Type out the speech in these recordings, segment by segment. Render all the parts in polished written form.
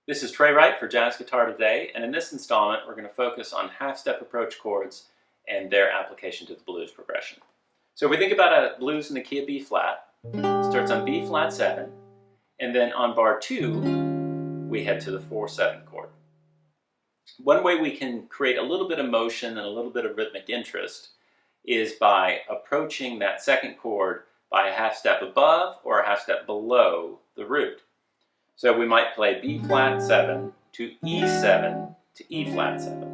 This is Trey Wright for Jazz Guitar Today, and in this installment we're going to focus on half-step approach chords and their application to the blues progression. So if we think about a blues in the key of B flat, it starts on B flat 7, and then on bar 2 we head to the 4-7 chord. One way we can create a little bit of motion and a little bit of rhythmic interest is by approaching that second chord by a half step above or a half step below the root. So we might play B flat 7 to E7 to E flat 7.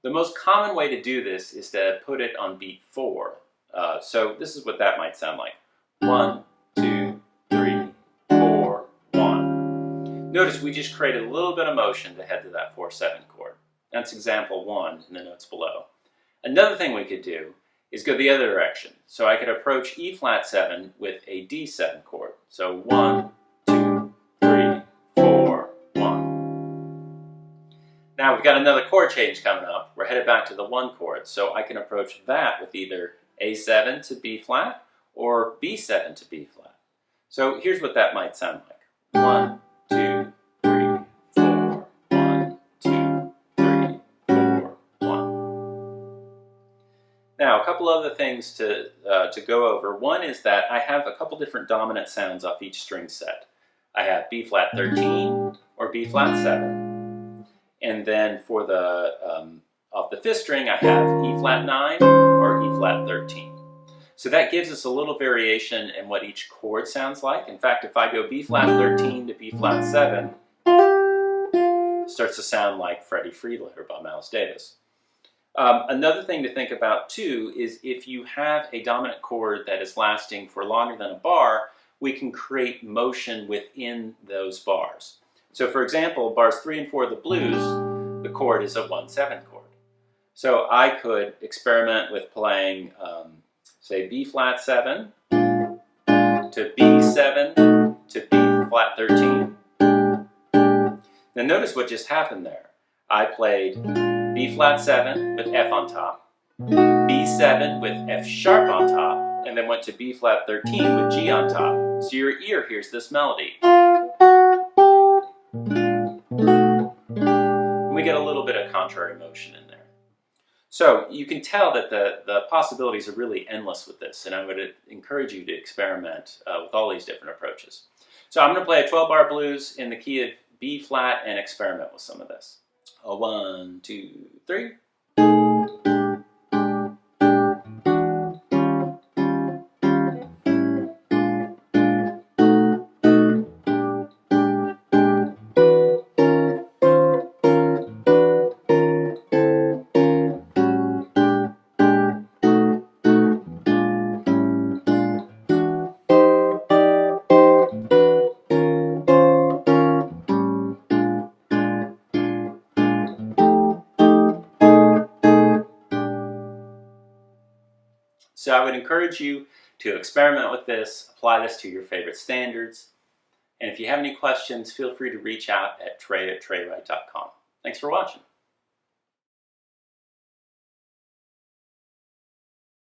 The most common way to do this is to put it on beat 4. So this is what that might sound like. 1, 2, 3, 4, 1. Notice we just created a little bit of motion to head to that 4-7 chord. That's example 1 in the notes below. Another thing we could do is go the other direction. So I could approach E flat 7 with a D7 chord. So 1, 2, 3, 4, 1. Now we've got another chord change coming up. We're headed back to the 1 chord. So I can approach that with either A7 to B flat or B7 to B flat. So here's what that might sound like. 1, 2, 3, 4, 1, 2, 3, 4, 1. Now, a couple other things to go over. One is that I have a couple different dominant sounds off each string set. I have B flat 13 or B flat 7. And then for the off the 5th string, I have E flat 9 or E flat 13. So that gives us a little variation in what each chord sounds like. In fact, if I go B flat 13 to B flat 7, it starts to sound like Freddie Freeloader by Miles Davis. Another thing to think about too is if you have a dominant chord that is lasting for longer than a bar, we can create motion within those bars. So for example, bars 3 and 4 of the blues, the chord is a 1-7 chord. So I could experiment with playing, say, B flat 7 to B7 to B flat 13. Now notice what just happened there. I played B flat 7 with F on top, B7 with F sharp on top, and then went to B flat 13 with G on top. So your ear hears this melody. And we get a little bit of contrary motion in there. So you can tell that the possibilities are really endless with this, and I would encourage you to experiment with all these different approaches. So I'm going to play a 12-bar blues in the key of B flat and experiment with some of this. 1, 2, 3. So I would encourage you to experiment with this, apply this to your favorite standards, and if you have any questions, feel free to reach out at trey@treywright.com. Thanks for watching.